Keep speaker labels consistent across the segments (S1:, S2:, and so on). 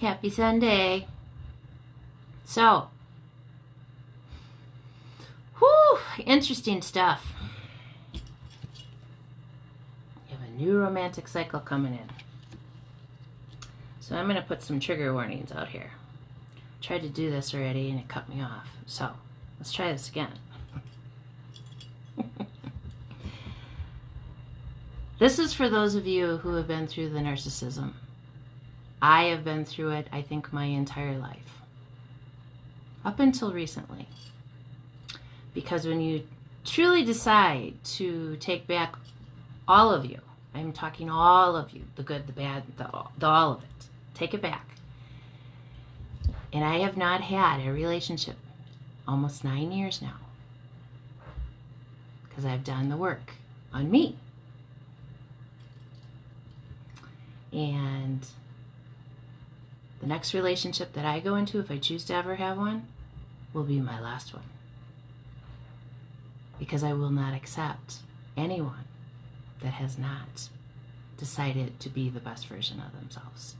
S1: Happy Sunday. So, whew, interesting stuff. You have a new romantic cycle coming in. So I'm going to put some trigger warnings out here. Tried to do this already and it cut me off. So, let's try this again. This is for those of you who have been through the narcissism. I have been through it, I think, my entire life. Up until recently. Because when you truly decide to take back all of you, I'm talking all of you, the good, the bad, the all of it. Take it back. And I have not had a relationship almost 9 years now. Because I've done the work on me. And the next relationship that I go into, if I choose to ever have one, will be my last one. Because I will not accept anyone that has not decided to be the best version of themselves.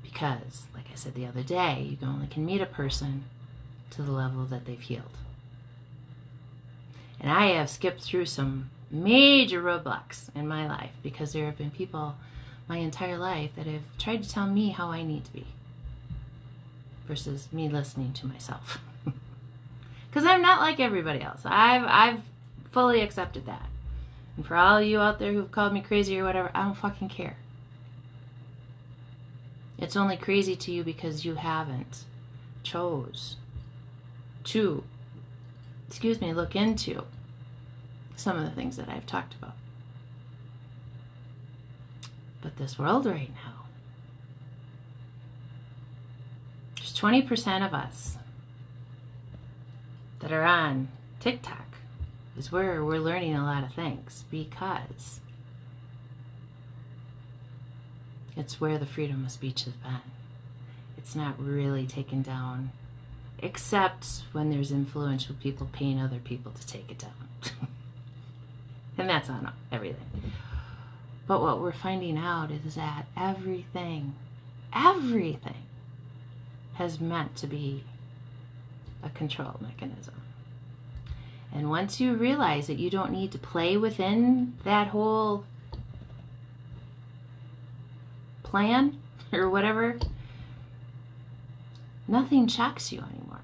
S1: Because, like I said the other day, you only can meet a person to the level that they've healed. And I have skipped through some major roadblocks in my life because there have been people my entire life that have tried to tell me how I need to be versus me listening to myself. Because I'm not like everybody else. I've fully accepted that. And for all of you out there who've called me crazy or whatever, I don't fucking care. It's only crazy to you because you haven't chose to, look into some of the things that I've talked about. But this world right now, there's 20% of us that are on TikTok is where we're learning a lot of things because it's where the freedom of speech has been. It's not really taken down, except when there's influential people paying other people to take it down. And that's on everything. But what we're finding out is that everything has meant to be a control mechanism. And once you realize that you don't need to play within that whole plan or whatever, nothing shocks you anymore.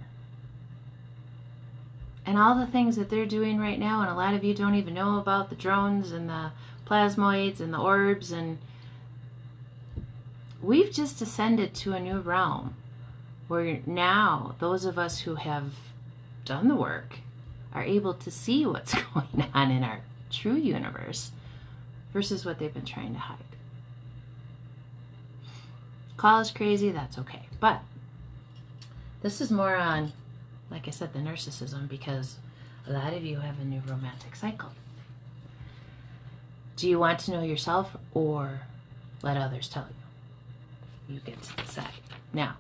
S1: And all the things that they're doing right now, and a lot of you don't even know about the drones and the plasmoids and the orbs, and we've just ascended to a new realm where now those of us who have done the work are able to see what's going on in our true universe versus what they've been trying to hide. Call us crazy, that's okay. But this is more on, like I said, the narcissism, because a lot of you have a new romantic cycle. Do you want to know yourself or let others tell you? You get to decide. Now,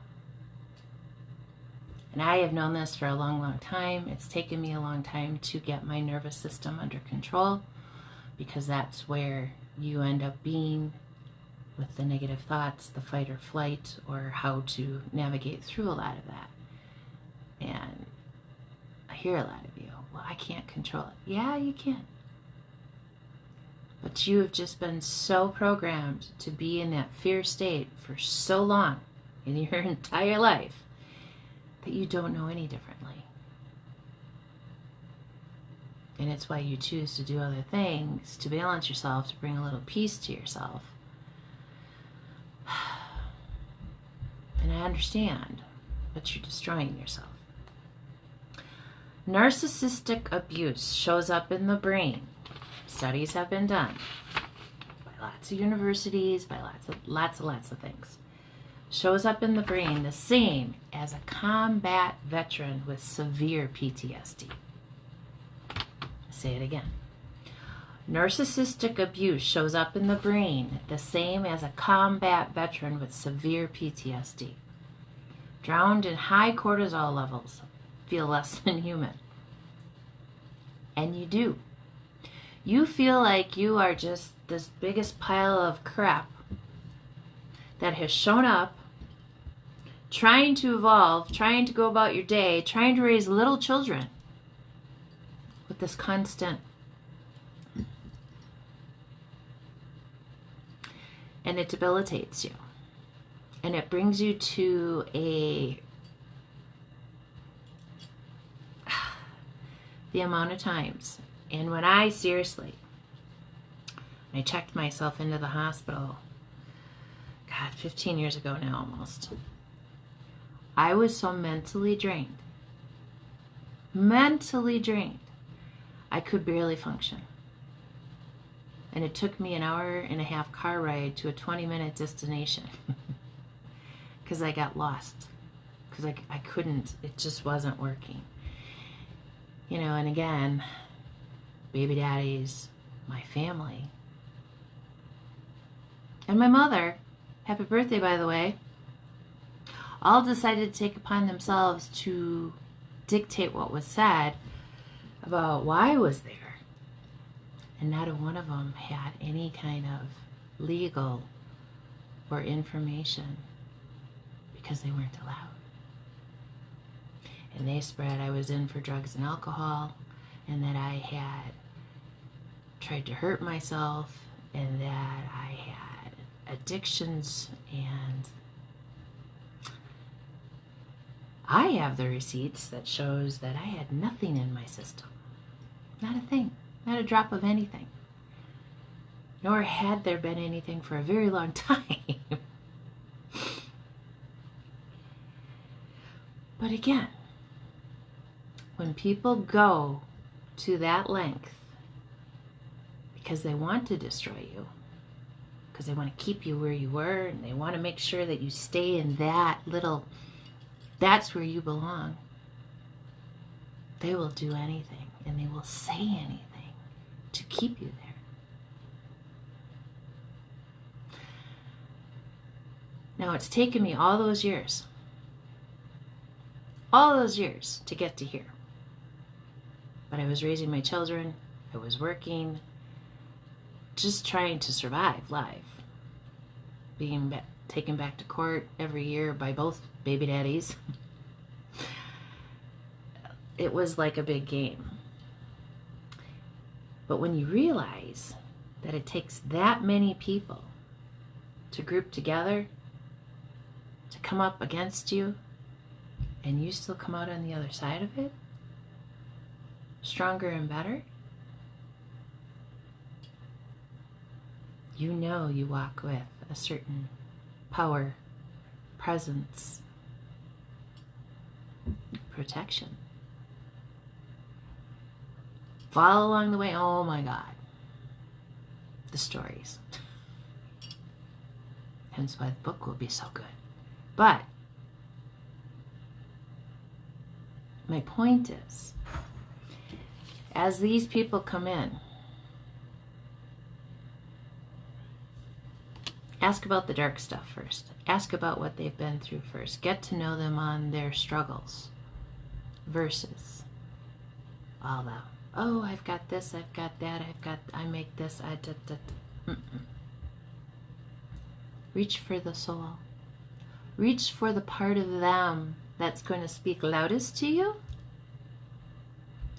S1: and I have known this for a long, long time. It's taken me a long time to get my nervous system under control because that's where you end up being with the negative thoughts, the fight or flight, or how to navigate through a lot of that. And I hear a lot of you, well, I can't control it. Yeah, you can. But you have just been so programmed to be in that fear state for so long in your entire life that you don't know any differently. And it's why you choose to do other things to balance yourself, to bring a little peace to yourself. And I understand, but you're destroying yourself. Narcissistic abuse shows up in the brain. Studies have been done by lots of universities, by lots of things. Shows up in the brain the same as a combat veteran with severe PTSD. Say it again. Narcissistic abuse shows up in the brain the same as a combat veteran with severe PTSD. Drowned in high cortisol levels, feel less than human. And you do. You feel like you are just this biggest pile of crap that has shown up trying to evolve, trying to go about your day, trying to raise little children with this constant. And it debilitates you. And it brings you to the amount of times. And when I checked myself into the hospital, God, 15 years ago now almost, I was so mentally drained. I could barely function. And it took me an hour and a half car ride to a 20-minute destination because I got lost. Because I couldn't, it just wasn't working. You know, and again, baby daddies, my family, and my mother, happy birthday by the way, all decided to take upon themselves to dictate what was said about why I was there. And not a one of them had any kind of legal or information because they weren't allowed. And they spread I was in for drugs and alcohol, and that I had tried to hurt myself, and that I had addictions, and I have the receipts that shows that I had nothing in my system. Not a thing. Not a drop of anything. Nor had there been anything for a very long time. But again, when people go to that length because they want to destroy you, because they want to keep you where you were, and they want to make sure that you stay in that little, that's where you belong, they will do anything, and they will say anything to keep you there. Now, it's taken me all those years to get to here. But I was raising my children, I was working, just trying to survive life, being taken back to court every year by both baby daddies. It was like a big game. But when you realize that it takes that many people to group together to come up against you, and you still come out on the other side of it, stronger and better, you know you walk with a certain power, presence, protection. Follow along the way. Oh my God. The stories. Hence why the book will be so good. But my point is, as these people come in, ask about the dark stuff first. Ask about what they've been through first. Get to know them on their struggles versus all the, oh, I've got this, I've got that, I make this, Reach for the soul. Reach for the part of them that's going to speak loudest to you.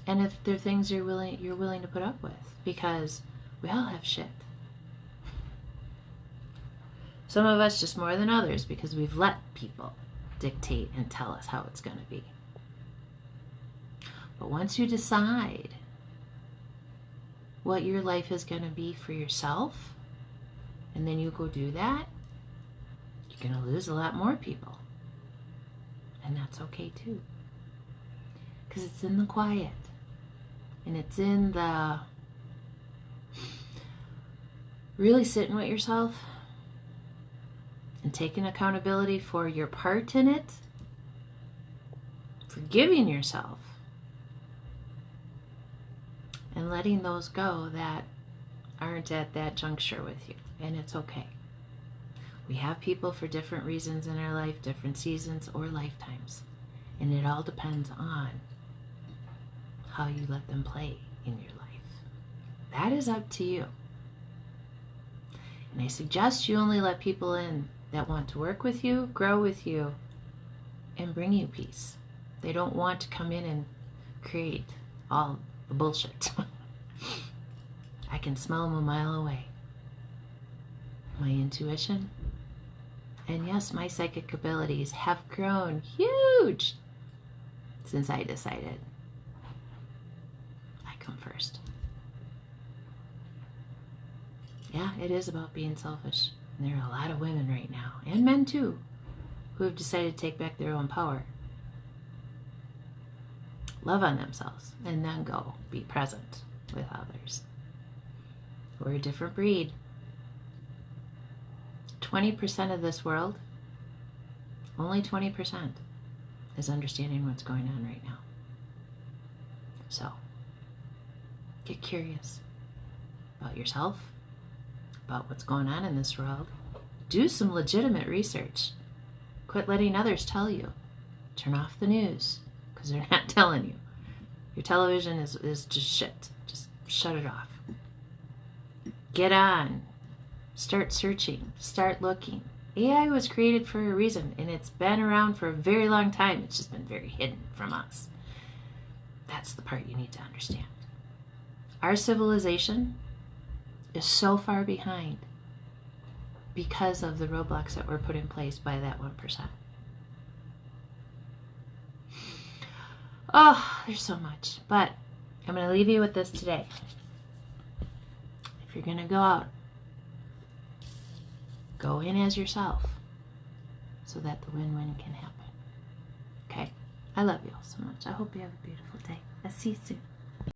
S1: And if there are things you're willing to put up with, because we all have shit. Some of us just more than others because we've let people dictate and tell us how it's going to be. But once you decide what your life is going to be for yourself, and then you go do that, you're going to lose a lot more people. And that's okay too. Because it's in the quiet. And it's in the really sitting with yourself and taking accountability for your part in it, forgiving yourself, and letting those go that aren't at that juncture with you. And it's okay. We have people for different reasons in our life, different seasons or lifetimes. And it all depends on how you let them play in your life. That is up to you. And I suggest you only let people in that want to work with you, grow with you, and bring you peace. They don't want to come in and create all the bullshit. I can smell them a mile away. My intuition, and yes, my psychic abilities have grown huge since I decided I come first. Yeah, it is about being selfish. And there are a lot of women right now, and men too, who have decided to take back their own power, love on themselves, and then go be present with others. We're a different breed. 20% of this world, only 20%, is understanding what's going on right now. So, get curious about yourself, about what's going on in this world. Do some legitimate research. Quit letting others tell you. Turn off the news, because they're not telling you. Your television is just shit. Just shut it off. Get on. Start searching. Start looking. AI was created for a reason, and it's been around for a very long time. It's just been very hidden from us. That's the part you need to understand. Our civilization is so far behind because of the roadblocks that were put in place by that 1%. Oh, there's so much. But I'm going to leave you with this today. If you're going to go out, go in as yourself so that the win-win can happen. Okay? I love you all so much. I hope you have a beautiful day. I'll see you soon.